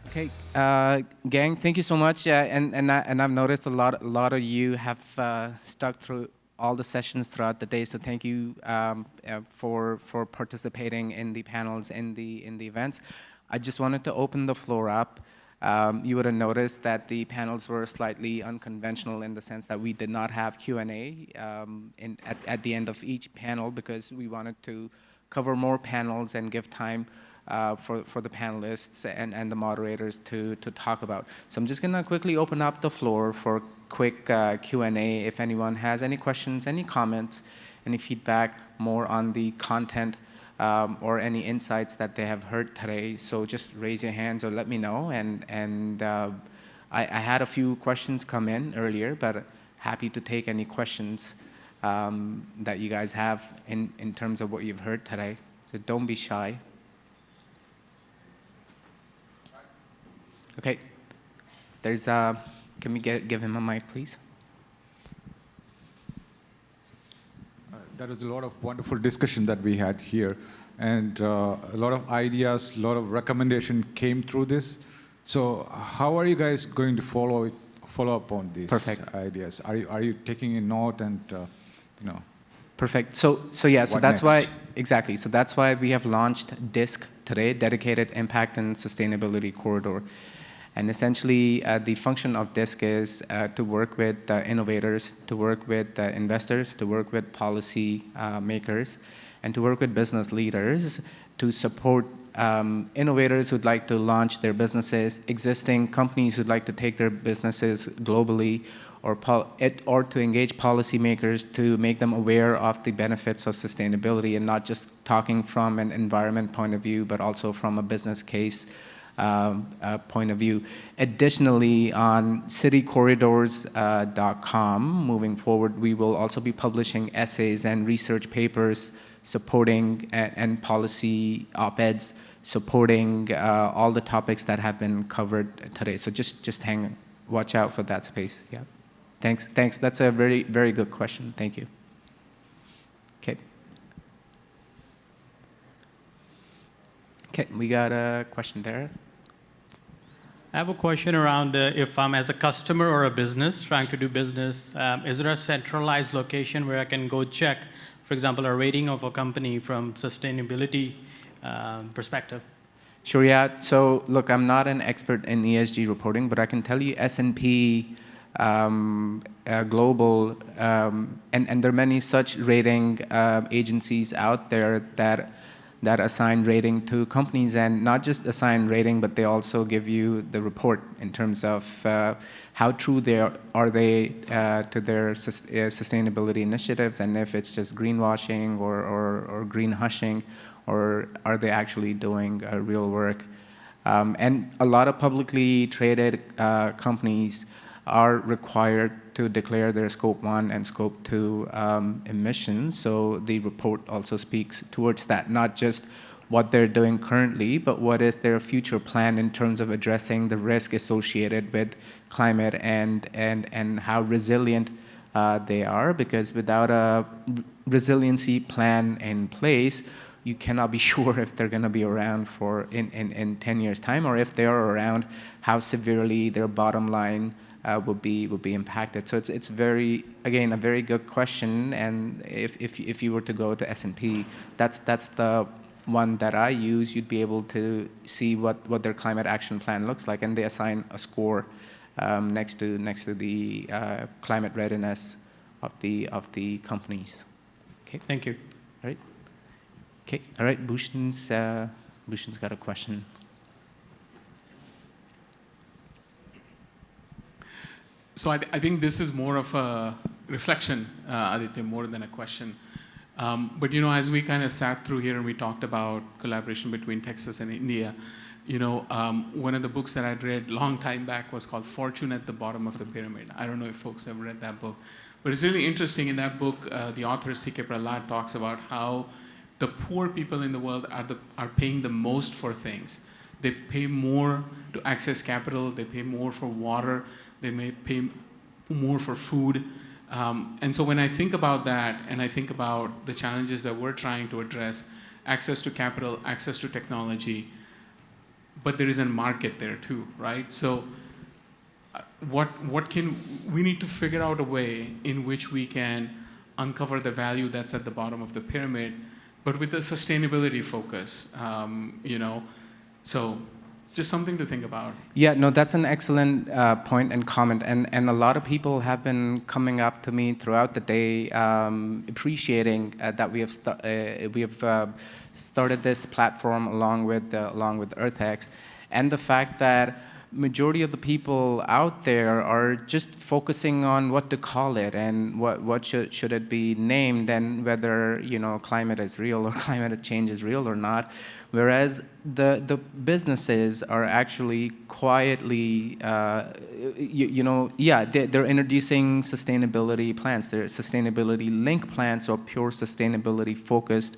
Okay, gang, thank you so much. And I've noticed a lot of you have stuck through all the sessions throughout the day. So thank you for participating in the panels in the events. I just wanted to open the floor up. You would have noticed that the panels were slightly unconventional in the sense that we did not have Q&A at the end of each panel because we wanted to cover more panels and give time for the panelists and the moderators to talk about. So I'm just going to quickly open up the floor for quick Q&A. If anyone has any questions, any comments, any feedback more on the content or any insights that they have heard today. So just raise your hands or let me know. And I had a few questions come in earlier, but happy to take any questions that you guys have in terms of what you've heard today. So don't be shy. Okay, can we give him a mic, please? That was a lot of wonderful discussion that we had here. And a lot of ideas, a lot of recommendation came through this. So how are you guys going to follow up on these ideas? Are you taking a note and, Perfect. So that's why, exactly. So that's why we have launched DISC today, Dedicated Impact and Sustainability Corridor. And essentially, the function of DISC is to work with innovators, to work with investors, to work with policy makers, and to work with business leaders to support innovators who'd like to launch their businesses, existing companies who'd like to take their businesses globally, or to engage policymakers to make them aware of the benefits of sustainability and not just talking from an environment point of view, but also from a business case point of view. Additionally, on citycorridors.com, moving forward, we will also be publishing essays and research papers supporting and policy op-eds supporting all the topics that have been covered today. So just watch out for that space. Yeah. Thanks. That's a very, very good question. Thank you. Okay. Okay, we got a question there. I have a question around if I'm as a customer or a business trying to do business, is there a centralized location where I can go check, for example, a rating of a company from sustainability perspective? Sure, yeah. So look, I'm not an expert in ESG reporting, but I can tell you S&P Global, and there are many such rating agencies out there that assign rating to companies, and not just assign rating, but they also give you the report in terms of how true they are to their sustainability initiatives, and if it's just greenwashing or green hushing, or are they actually doing real work. And a lot of publicly traded companies are required to declare their Scope 1 and Scope 2 emissions. So the report also speaks towards that, not just what they're doing currently, but what is their future plan in terms of addressing the risk associated with climate and how resilient they are. Because without a resiliency plan in place, you cannot be sure if they're going to be around for in 10 years' time, or if they are around, how severely their bottom line will be impacted. So it's very, again, a very good question. And if you were to go to S&P, that's the one that I use. You'd be able to see what their climate action plan looks like, and they assign a score next to the climate readiness of the companies. Okay. Thank you. All right. Okay. All right. Bhushan's got a question. So I think this is more of a reflection, Aaditya, more than a question. But as we kind of sat through here and we talked about collaboration between Texas and India, one of the books that I'd read a long time back was called Fortune at the Bottom of the Pyramid. I don't know if folks have read that book, but it's really interesting. In that book, the author C.K. Prahalad talks about how the poor people in the world are paying the most for things. They pay more to access capital. They pay more for water. They may pay more for food. And so when I think about that, and I think about the challenges that we're trying to address, access to capital, access to technology, but there is a market there too, right? So we need to figure out a way in which we can uncover the value that's at the bottom of the pyramid, but with a sustainability focus, so just something to think about. Yeah, no, that's an excellent point and comment, and a lot of people have been coming up to me throughout the day, appreciating that we have started this platform along with EarthX, and the fact that majority of the people out there are just focusing on what to call it and what should it be named, and whether climate is real or climate change is real or not, whereas the businesses are actually quietly they're introducing sustainability plans. They're sustainability linked plans or pure sustainability focused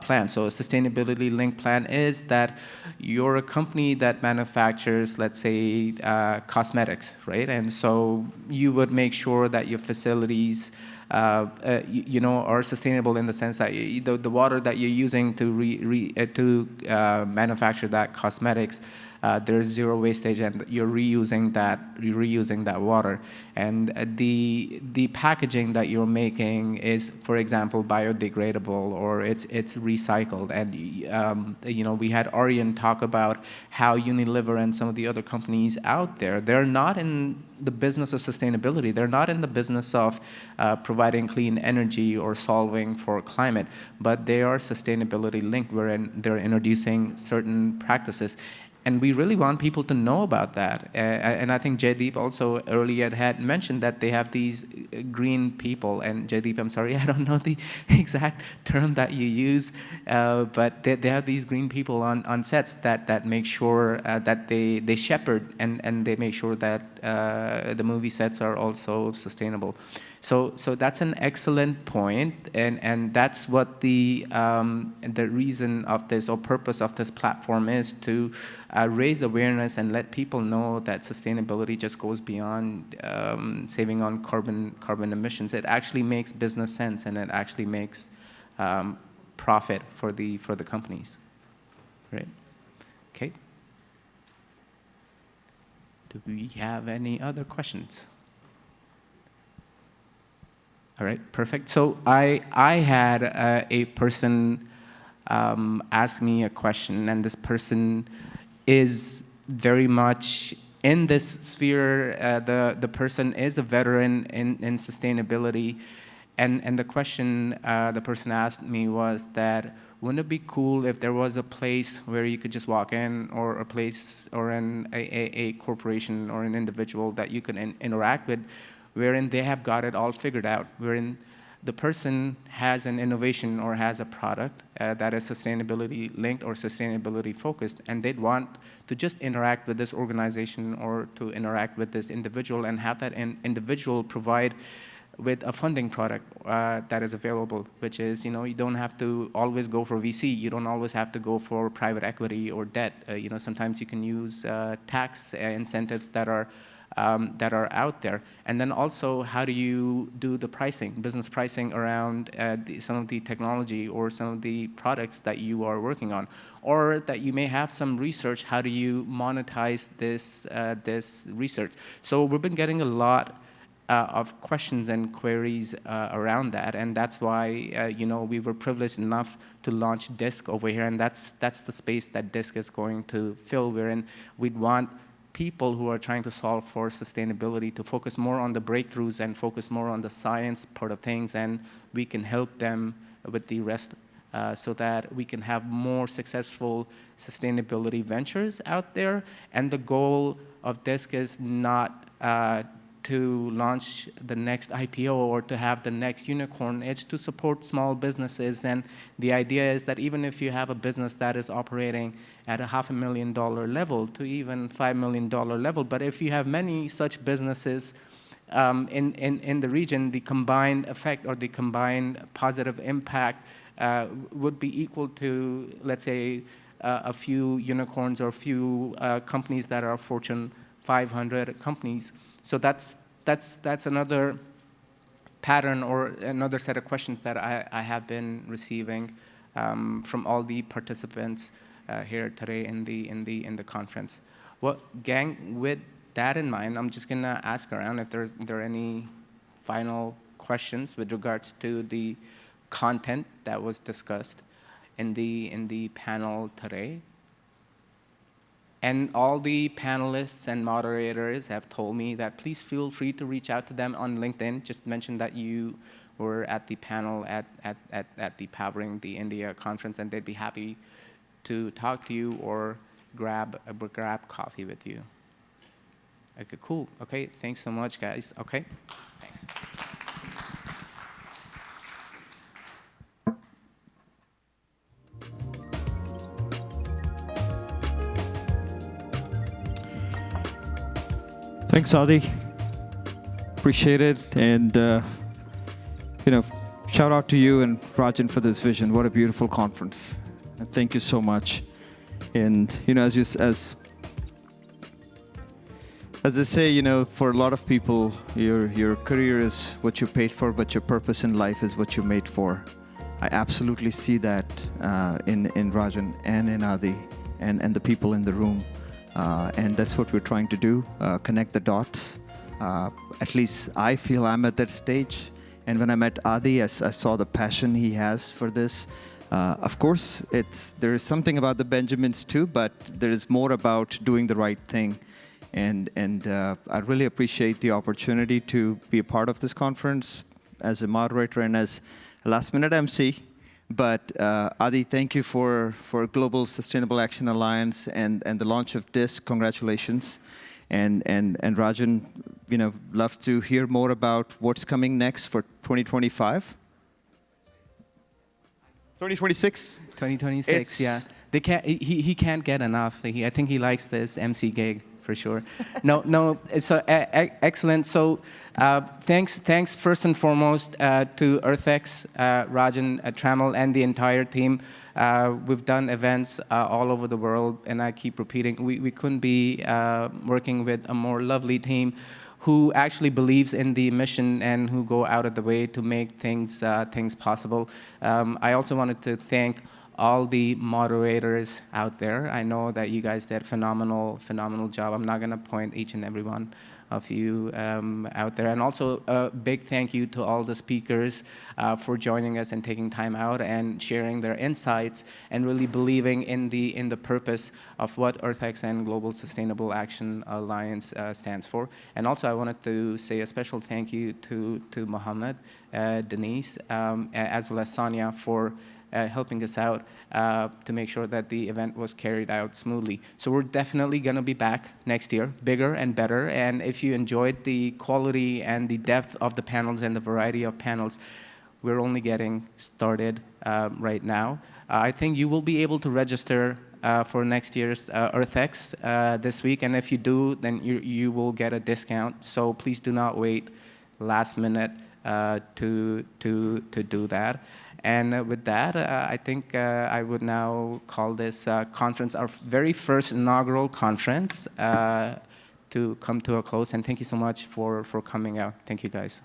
plan. So a sustainability linked plan is that you're a company that manufactures, let's say, cosmetics, right? And so you would make sure that your facilities are sustainable in the sense that the water that you're using to manufacture that cosmetics, there's zero wastage, and you're reusing that water. And the packaging that you're making is, for example, biodegradable, or it's recycled. And we had Aryan talk about how Unilever and some of the other companies out there, they're not in the business of sustainability. They're not in the business of providing clean energy or solving for climate, but they are sustainability linked, wherein they're introducing certain practices. And we really want people to know about that. And I think Jaideep also earlier had mentioned that they have these green people. And Jaideep, I'm sorry, I don't know the exact term that you use, but they have these green people on sets that make sure that they shepherd and they make sure that the movie sets are also sustainable. So that's an excellent point, and that's what the reason of this, or purpose of this platform, is to raise awareness and let people know that sustainability just goes beyond saving on carbon emissions. It actually makes business sense, and it actually makes profit for the companies. Right? Okay. Do we have any other questions? All right, perfect. So I had a person ask me a question, and this person is very much in this sphere. The person is a veteran in sustainability, and the question the person asked me was that, wouldn't it be cool if there was a place where you could just walk in, or a place, or a corporation or an individual that you could interact with, wherein they have got it all figured out, wherein the person has an innovation or has a product that is sustainability linked or sustainability focused, and they'd want to just interact with this organization or to interact with this individual, and have that individual provide with a funding product that is available, which is, you don't have to always go for VC. You don't always have to go for private equity or debt. Sometimes you can use tax incentives that are out there. And then also, how do you do the pricing, business pricing around some of the technology or some of the products that you are working on, or that you may have some research? How do you monetize this research? So we've been getting a lot of questions and queries around that, and that's why we were privileged enough to launch DISC over here, and that's the space that DISC is going to fill. Wherein we'd want people who are trying to solve for sustainability to focus more on the breakthroughs and focus more on the science part of things, and we can help them with the rest, so that we can have more successful sustainability ventures out there. And the goal of DISC is not to launch the next IPO or to have the next unicorn. It's to support small businesses. And the idea is that even if you have a business that is operating at a $500,000 level to even $5 million level, but if you have many such businesses in the region, the combined effect or the combined positive impact would be equal to, let's say, a few unicorns or a few companies that are Fortune 500 companies. So that's another pattern or another set of questions that I have been receiving from all the participants here today in the conference. Well, gang, with that in mind, I'm just gonna ask around if there are any final questions with regards to the content that was discussed in the panel today. And all the panelists and moderators have told me that please feel free to reach out to them on LinkedIn. Just mention that you were at the panel at the Powering the India conference, and they'd be happy to talk to you or grab coffee with you. Okay, cool. Okay, thanks so much, guys. Okay, thanks. Thanks, Adi. Appreciate it. And, shout out to you and Rajan for this vision. What a beautiful conference. And thank you so much. And, as they say, for a lot of people, your career is what you paid for, but your purpose in life is what you're made for. I absolutely see that in Rajan and in Adi and the people in the room. And that's what we're trying to do, connect the dots. At least I feel I'm at that stage. And when I met Adi, I saw the passion he has for this. Of course, there is something about the Benjamins too, but there is more about doing the right thing. And I really appreciate the opportunity to be a part of this conference as a moderator and as a last-minute MC. But Adi, thank you for Global Sustainable Action Alliance and the launch of this. Congratulations. And Rajan, love to hear more about what's coming next for 2025. 2026? 2026, yeah. He can't get enough. I think he likes this MC gig for sure. No, it's excellent. So thanks first and foremost to EarthX, Rajan, Trammell, and the entire team. We've done events all over the world, and I keep repeating, we couldn't be working with a more lovely team who actually believes in the mission and who go out of the way to make things possible. I also wanted to thank all the moderators out there. I know that you guys did phenomenal job. I'm not gonna point each and every one of you out there. And also a big thank you to all the speakers for joining us and taking time out and sharing their insights and really believing in the purpose of what EarthX and Global Sustainable Action Alliance stands for. And also I wanted to say a special thank you to Mohammed, Denise, as well as Sonia for helping us out to make sure that the event was carried out smoothly. So we're definitely going to be back next year, bigger and better. And if you enjoyed the quality and the depth of the panels and the variety of panels, we're only getting started right now. I think you will be able to register for next year's EarthX this week. And if you do, then you will get a discount. So please do not wait last minute to do that. And with that, I think I would now call this conference our very first inaugural conference to come to a close. And thank you so much for coming out. Thank you, guys.